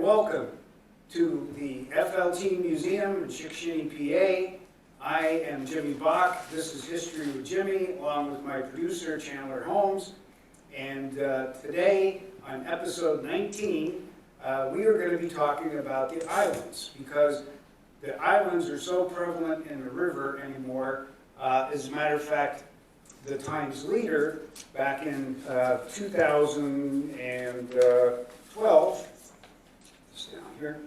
welcome to the FLT Museum in Shickshinny, PA. I am Jimmy Bach. This is History with Jimmy, along with my producer, Chandler Holmes. And today, on episode 19, we are going to be talking about the islands, because the islands are so prevalent in the river anymore. As a matter of fact, the Times Leader, back in 2012, just down here,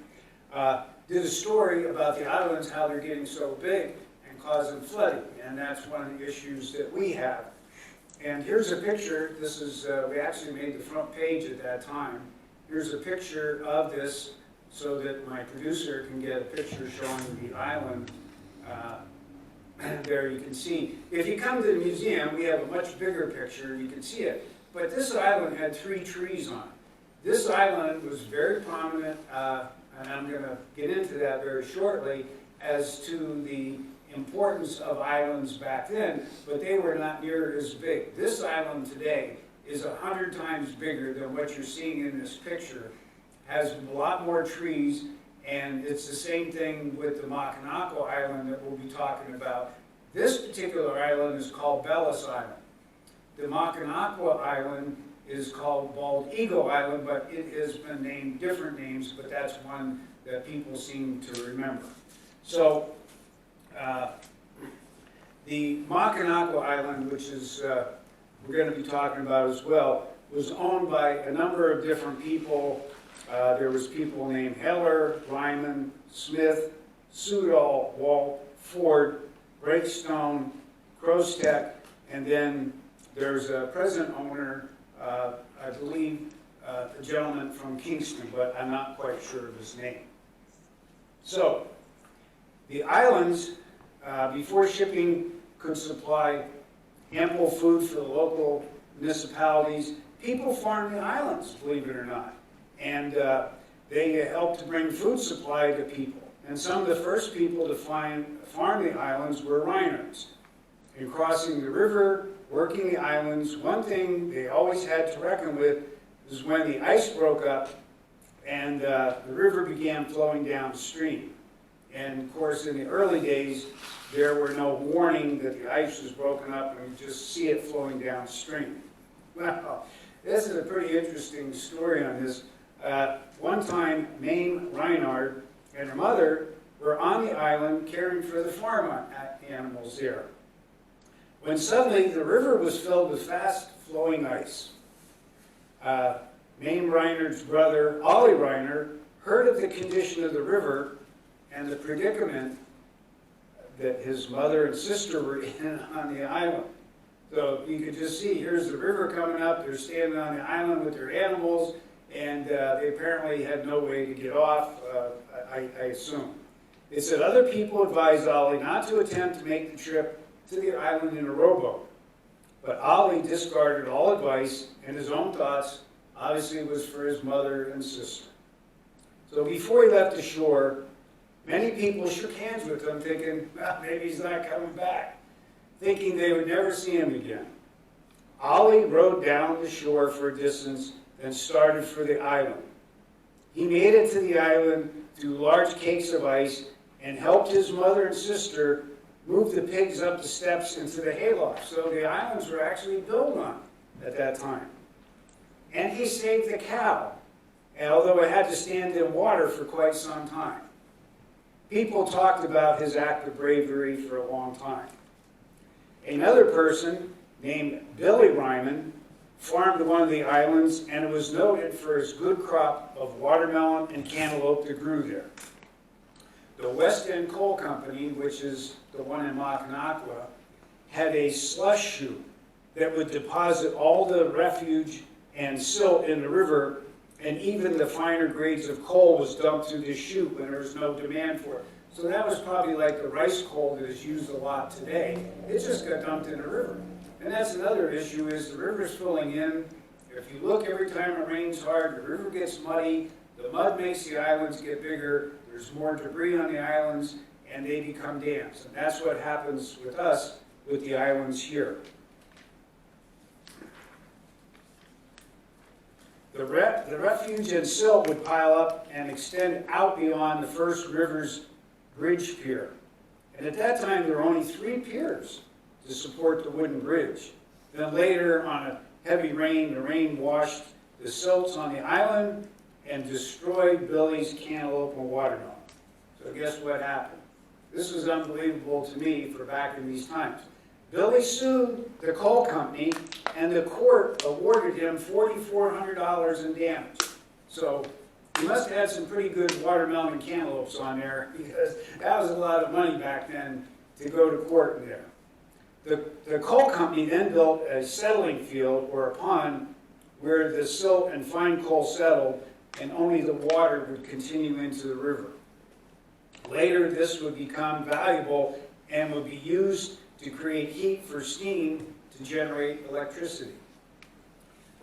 did a story about the islands, how they're getting so big and causing flooding, and that's one of the issues that we have. And here's a picture. This is, we actually made the front page at that time. Here's a picture of this so that my producer can get a picture showing the island. There you can see. If you come to the museum, we have a much bigger picture. You can see it. But this island had 3 trees on it. This island was very prominent, and I'm going to get into that very shortly, as to the importance of islands back then, but they were not near as big. This island today is 100 times bigger than what you're seeing in this picture. Has a lot more trees, and it's the same thing with the Makanako Island that we'll be talking about. This particular island is called Bellis Island. The Makanako Island is called Bald Eagle Island, but it has been named different names, but that's one that people seem to remember. So, the Makanako Island, which is we're going to be talking about as well, was owned by a number of different people. There was people named Heller, Ryman, Smith, Sudall, Walt, Ford, Breakstone, Crostek, and then there's a present owner, I believe a gentleman from Kingston, but I'm not quite sure of his name. So, the islands, before shipping could supply ample food for the local municipalities, people farmed the islands, believe it or not. And they helped to bring food supply to people. And some of the first people to farm the islands were Rhinos. In crossing the river, working the islands, one thing they always had to reckon with was when the ice broke up and the river began flowing downstream. And of course, in the early days, there were no warning that the ice was broken up, and you just see it flowing downstream. Well, this is a pretty interesting story on this. One time, Mame Reinhard and her mother were on the island caring for the farm animals there, when suddenly the river was filled with fast-flowing ice. Mame Reinhard's brother, Ollie Reinhard, heard of the condition of the river and the predicament that his mother and sister were in on the island. So you could just see, here's the river coming up, they're standing on the island with their animals, and they apparently had no way to get off, I assume. They said other people advised Ollie not to attempt to make the trip to the island in a rowboat. But Ollie discarded all advice, and his own thoughts obviously was for his mother and sister. So before he left the shore, many people shook hands with him, thinking, well, maybe he's not coming back, thinking they would never see him again. Ollie rowed down the shore for a distance, then started for the island. He made it to the island through large cakes of ice and helped his mother and sister move the pigs up the steps into the hayloft. So the islands were actually built on at that time. And he saved the cow, although it had to stand in water for quite some time. People talked about his act of bravery for a long time. Another person named Billy Ryman farmed one of the islands, and it was noted for its good crop of watermelon and cantaloupe that grew there. The West End Coal Company, which is the one in Makanako, had a slush chute that would deposit all the refuge and silt in the river, and even the finer grades of coal was dumped through this chute when there was no demand for it. So that was probably like the rice coal that is used a lot today. It just got dumped in the river. And that's another issue, is the river's filling in. If you look every time it rains hard, the river gets muddy, the mud makes the islands get bigger, there's more debris on the islands, and they become dams. And that's what happens with us with the islands here. The The refuge and silt would pile up and extend out beyond the first river's bridge pier. And at that time, there were only 3 piers to support the wooden bridge. Then later, on a heavy rain, the rain washed the silts on the island and destroyed Billy's cantaloupe and watermelon. So guess what happened? This was unbelievable to me for back in these times. Billy sued the coal company, and the court awarded him $4,400 in damage. So he must have had some pretty good watermelon and cantaloupes on there, because that was a lot of money back then to go to court in there. The coal company then built a settling field, or a pond, where the silt and fine coal settled, and only the water would continue into the river. Later, this would become valuable and would be used to create heat for steam to generate electricity.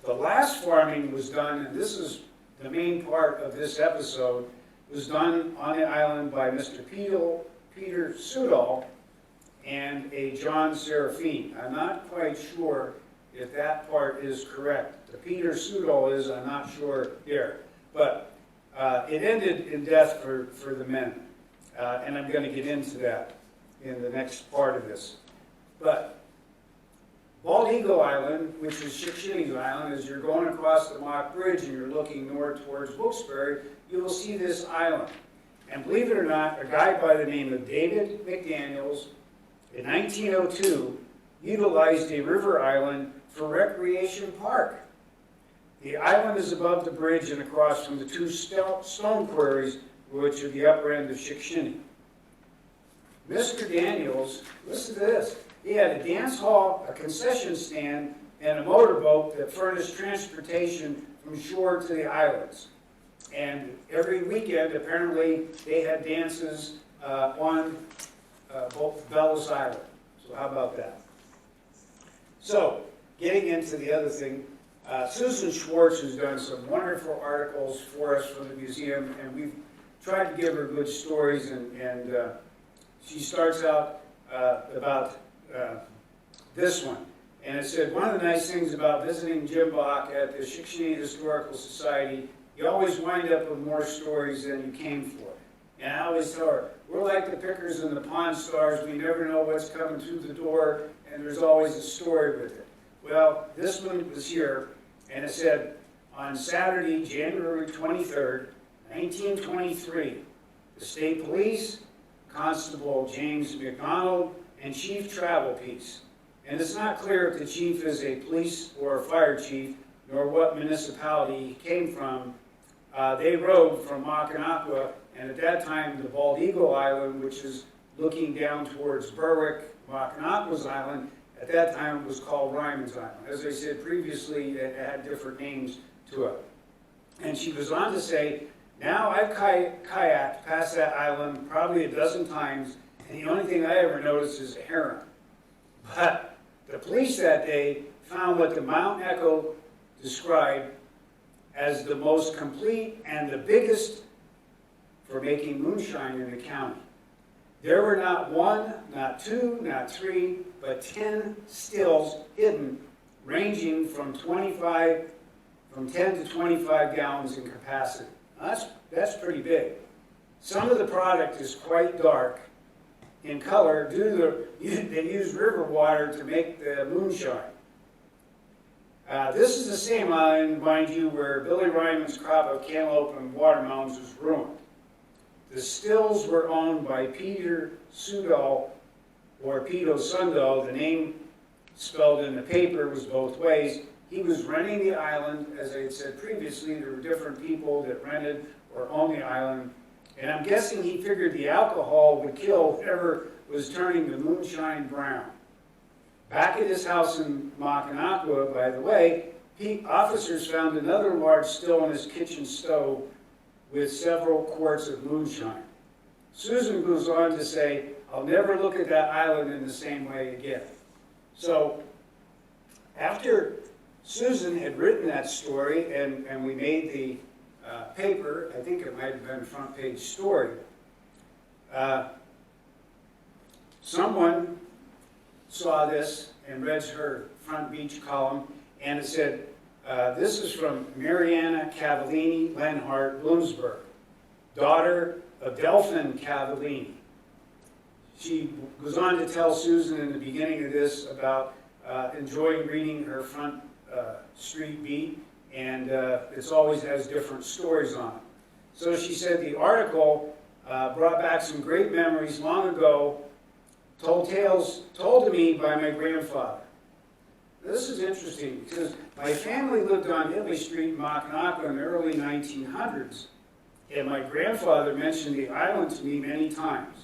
The last farming was done, and this is the main part of this episode, was done on the island by Mr. Peter Sudall and a John Serafine. I'm not quite sure if that part is correct. The Peter Sudall is, I'm not sure here. But it ended in death for the men. And I'm going to get into that in the next part of this. But Bald Eagle Island, which is Shickshinny Island, as you're going across the Mock Bridge and you're looking north towards Wilkes-Barre, you will see this island. And believe it or not, a guy by the name of David McDaniels, in 1902, utilized a river island for recreation park. The island is above the bridge and across from the 2 stone quarries, which are the upper end of Shickshinny. Mr. Daniels, listen to this. He had a dance hall, a concession stand, and a motorboat that furnished transportation from shore to the islands. And every weekend, apparently, they had dances on Bellows Island. So how about that? So, getting into the other thing, Susan Schwartz has done some wonderful articles for us from the museum, and we've tried to give her good stories, and she starts out about this one. And it said, one of the nice things about visiting Jim Bach at the Shickshinny Historical Society, you always wind up with more stories than you came for. And I always tell her, we're like the pickers and the pawn stars. We never know what's coming through the door, and there's always a story with it. Well, this one was here, and it said, on Saturday, January 23rd, 1923, the state police, Constable James McDonald, and Chief Travelpiece. And it's not clear if the chief is a police or a fire chief, nor what municipality he came from. They rode from Mackinac, and at that time, the Bald Eagle Island, which is looking down towards Berwick, Mackinac's Island, at that time it was called Ryman's Island. As I said previously, it had different names to it. And she goes on to say, now I've kayaked past that island probably a dozen times, and the only thing I ever noticed is a heron. But the police that day found what the Mount Echo described as the most complete and the biggest for making moonshine in the county. There were not 1, not 2, not 3, but 10 stills hidden, ranging from 10 to 25 gallons in capacity. Now that's pretty big. Some of the product is quite dark in color due to they use river water to make the moonshine. This is the same island, mind you, where Billy Ryman's crop of cantaloupe and watermelons was ruined. The stills were owned by Peter Sudall, or Pito Sundall. The name spelled in the paper was both ways. He was renting the island. As I had said previously, there were different people that rented or owned the island. And I'm guessing he figured the alcohol would kill whatever was turning the moonshine brown. Back at his house in Mackinac, by the way, officers found another large still in his kitchen stove with several quarts of moonshine. Susan goes on to say, I'll never look at that island in the same way again. So after Susan had written that story, and we made the paper, I think it might have been a front page story, someone saw this and read her front beach column, and it said, This is from Mariana Cavallini Lenhart Bloomsburg, daughter of Delphin Cavallini. She goes on to tell Susan in the beginning of this about enjoying reading her Front Street Beat, and it always has different stories on it. So she said the article brought back some great memories long ago, told tales told to me by my grandfather. This is interesting because my family lived on Italy Street in Mackinac in the early 1900s, and my grandfather mentioned the island to me many times.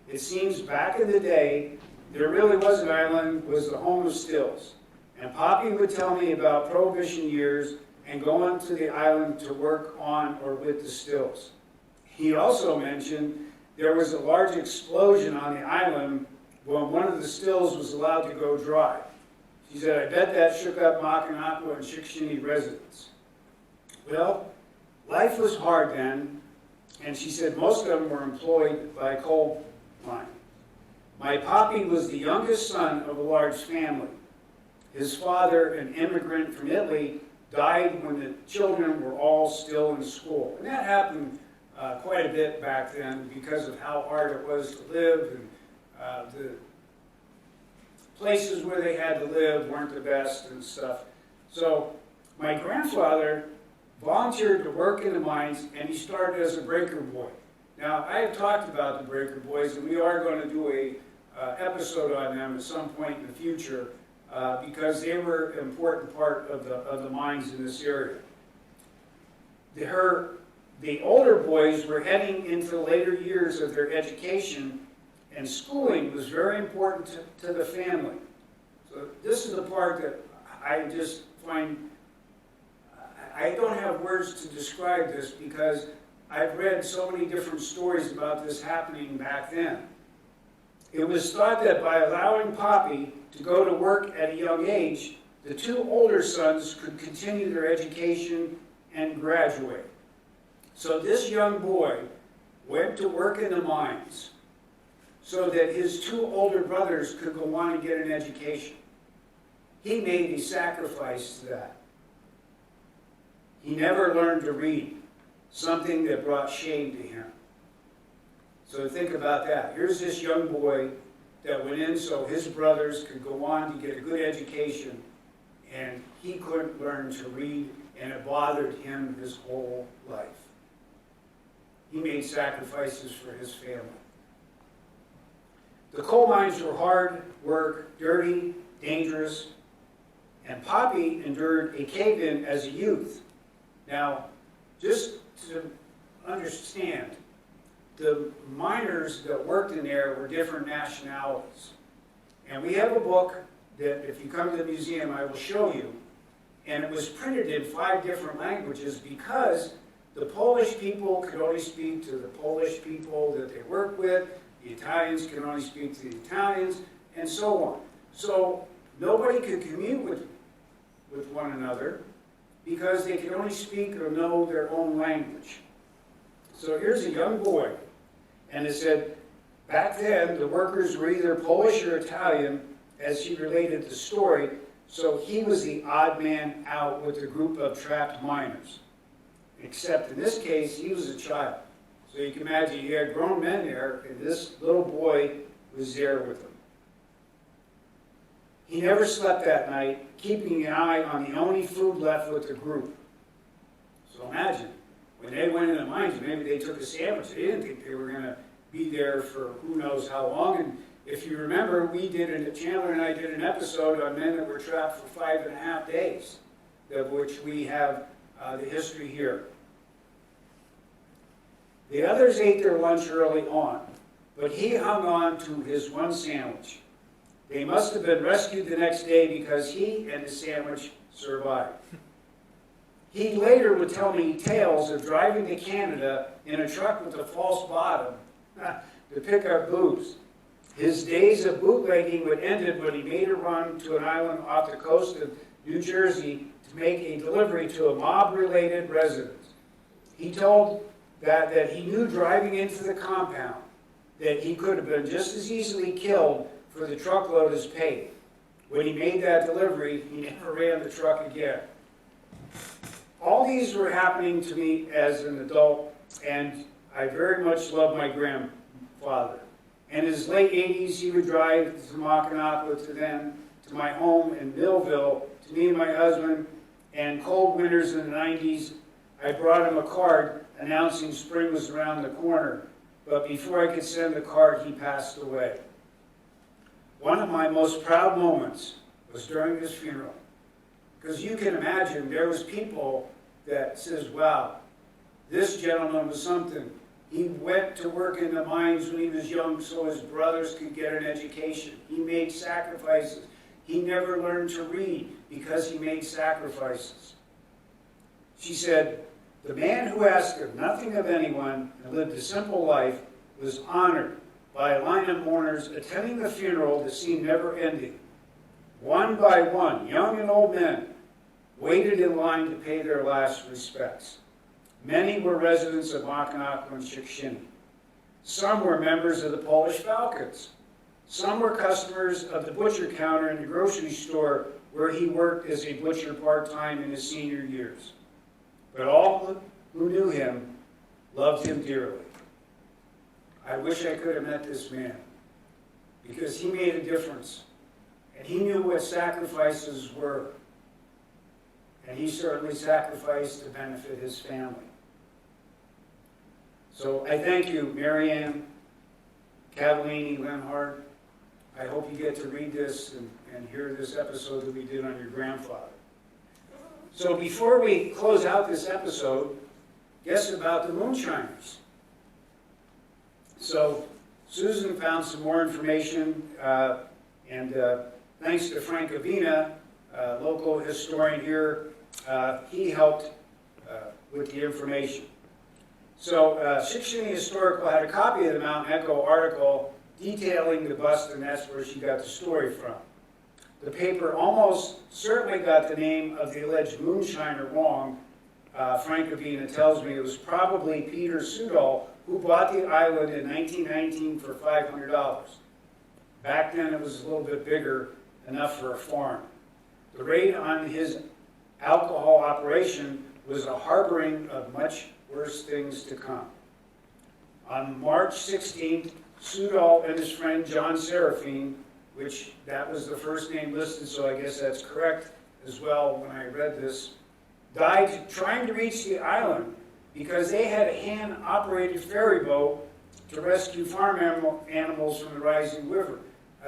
It seems back in the day, there really was an island, was the home of stills. And Poppy would tell me about Prohibition years and going to the island to work on or with the stills. He also mentioned there was a large explosion on the island when one of the stills was allowed to go dry. She said, I bet that shook up Mackinac and Shickshinny residents. Well, life was hard then, and she said most of them were employed by coal mine. My Poppy was the youngest son of a large family. His father, an immigrant from Italy, died when the children were all still in school. And that happened quite a bit back then because of how hard it was to live, and the places where they had to live weren't the best and stuff. So my grandfather volunteered to work in the mines, and he started as a breaker boy. Now, I have talked about the breaker boys, and we are going to do a episode on them at some point in the future because they were an important part of the mines in this area. The older boys were heading into the later years of their education, and schooling was very important to the family. So this is the part that I just find, I don't have words to describe this because I've read so many different stories about this happening back then. It was thought that by allowing Poppy to go to work at a young age, the two older sons could continue their education and graduate. So this young boy went to work in the mines so that his two older brothers could go on and get an education. He made a sacrifice to that. He never learned to read, something that brought shame to him. So think about that. Here's this young boy that went in so his brothers could go on to get a good education, and he couldn't learn to read, and it bothered him his whole life. He made sacrifices for his family. The coal mines were hard work, dirty, dangerous, and Poppy endured a cave-in as a youth. Now, just to understand, the miners that worked in there were different nationalities. And we have a book that, if you come to the museum, I will show you. And it was printed in 5 different languages because the Polish people could only speak to the Polish people that they worked with, the Italians could only speak to the Italians, and so on. So nobody could commute with one another because they could only speak or know their own language. So here's a young boy, and it said, back then the workers were either Polish or Italian, as he related the story, so he was the odd man out with a group of trapped miners. Except in this case, he was a child. So you can imagine you had grown men there, and this little boy was there with them. He never slept that night, keeping an eye on the only food left with the group. So imagine, when they went in the mines, maybe they took a sandwich. They didn't think they were going to be there for who knows how long. And if you remember, Chandler and I did an episode on men that were trapped for 5.5 days, of which we have the history here. The others ate their lunch early on, but he hung on to his one sandwich. They must have been rescued the next day because he and his sandwich survived. He later would tell me tales of driving to Canada in a truck with a false bottom to pick up booze. His days of bootlegging would end when he made a run to an island off the coast of New Jersey to make a delivery to a mob-related residence. He told that he knew driving into the compound that he could have been just as easily killed for the truckload as paid. When he made that delivery, he never ran the truck again. all these were happening to me as an adult, and I very much loved my grandfather. In his late 80s, he would drive to Mackinac, to them, to my home in Millville, to me and my husband, and cold winters in the 90s, I brought him a card announcing spring was around the corner, but before I could send the card, he passed away. One of my most proud moments was during his funeral, because you can imagine there was people that says, wow, this gentleman was something. He went to work in the mines when he was young so his brothers could get an education. He made sacrifices. He never learned to read because he made sacrifices. She said, the man who asked of nothing of anyone and lived a simple life was honored by a line of mourners attending the funeral that seemed never ending. One by one, young and old men waited in line to pay their last respects. Many were residents of Mackinac and Shickshinny. Some were members of the Polish Falcons. Some were customers of the butcher counter in the grocery store where he worked as a butcher part-time in his senior years. But all who knew him loved him dearly. I wish I could have met this man, because he made a difference, and he knew what sacrifices were, and he certainly sacrificed to benefit his family. So I thank you, Marianne, Cavallini, Lenhart. I hope you get to read this and hear this episode that we did on your grandfather. So before we close out this episode, guess about the moonshiners. So Susan found some more information, and thanks to Frank Avina, local historian here, he helped with the information. So Shickshinny Historical had a copy of the Mount Echo article detailing the bust, and that's where she got the story from. The paper almost certainly got the name of the alleged moonshiner wrong. Frank Avina tells me it was probably Peter Sudol who bought the island in 1919 for $500. Back then it was a little bit bigger, enough for a farm. The raid on his alcohol operation was a harboring of much worse things to come. On March 16th, Sudol and his friend John Seraphine, which that was the first name listed, so I guess that's correct as well when I read this, died trying to reach the island because they had a hand-operated ferry boat to rescue farm animals from the rising river.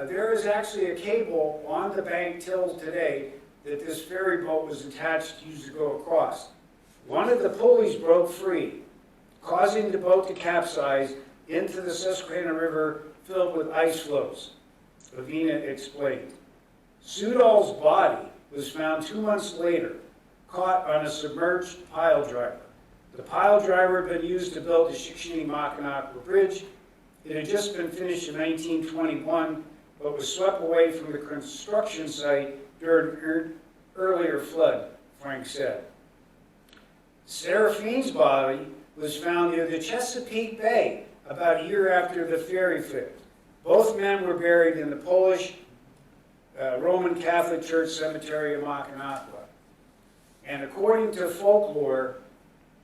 There is actually a cable on the bank till today that this ferry boat was attached to use to go across. One of the pulleys broke free, causing the boat to capsize into the Susquehanna River filled with ice floes. Avina explained. Sudol's body was found 2 months later, caught on a submerged pile driver. The pile driver had been used to build the Shickshinny-Mackinac Bridge. It had just been finished in 1921, but was swept away from the construction site during an earlier flood, Frank said. Seraphine's body was found near the Chesapeake Bay about a year after the ferry failed. Both men were buried in the Polish Roman Catholic Church Cemetery of Mackinac. And according to folklore,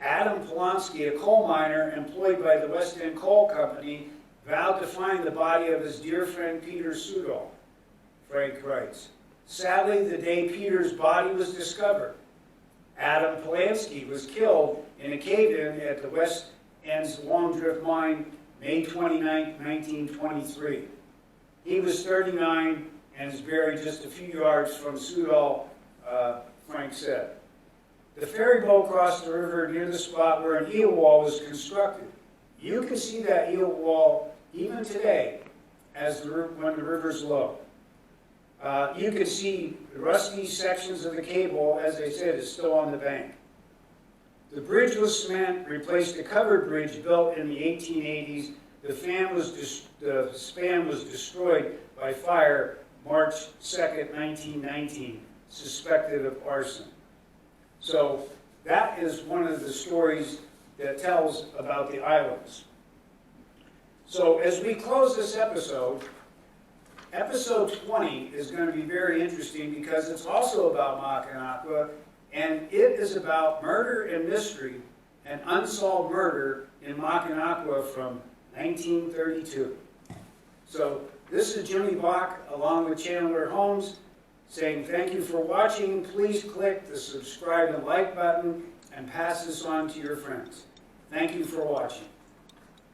Adam Polonsky, a coal miner employed by the West End Coal Company, vowed to find the body of his dear friend Peter Sudol, Frank writes. Sadly, the day Peter's body was discovered, Adam Polanski was killed in a cave-in at the West End's Long Drift Mine, May 29, 1923. He was 39 and is buried just a few yards from Sudol, Frank said. The ferry boat crossed the river near the spot where an eel wall was constructed. You can see that eel wall even today when the river's low. You can see the rusty sections of the cable, as I said, is still on the bank. The bridge was cement, replaced a covered bridge built in the 1880s. The span was destroyed by fire March 2nd, 1919, suspected of arson. So that is one of the stories that tells about the islands. So as we close this episode, episode 20 is going to be very interesting because it's also about Mackinac, And it is about murder and mystery and unsolved murder in Mackinac from 1932. So this is Jimmy Bach along with Chandler Holmes saying thank you for watching. Please click the subscribe and like button and pass this on to your friends. Thank you for watching.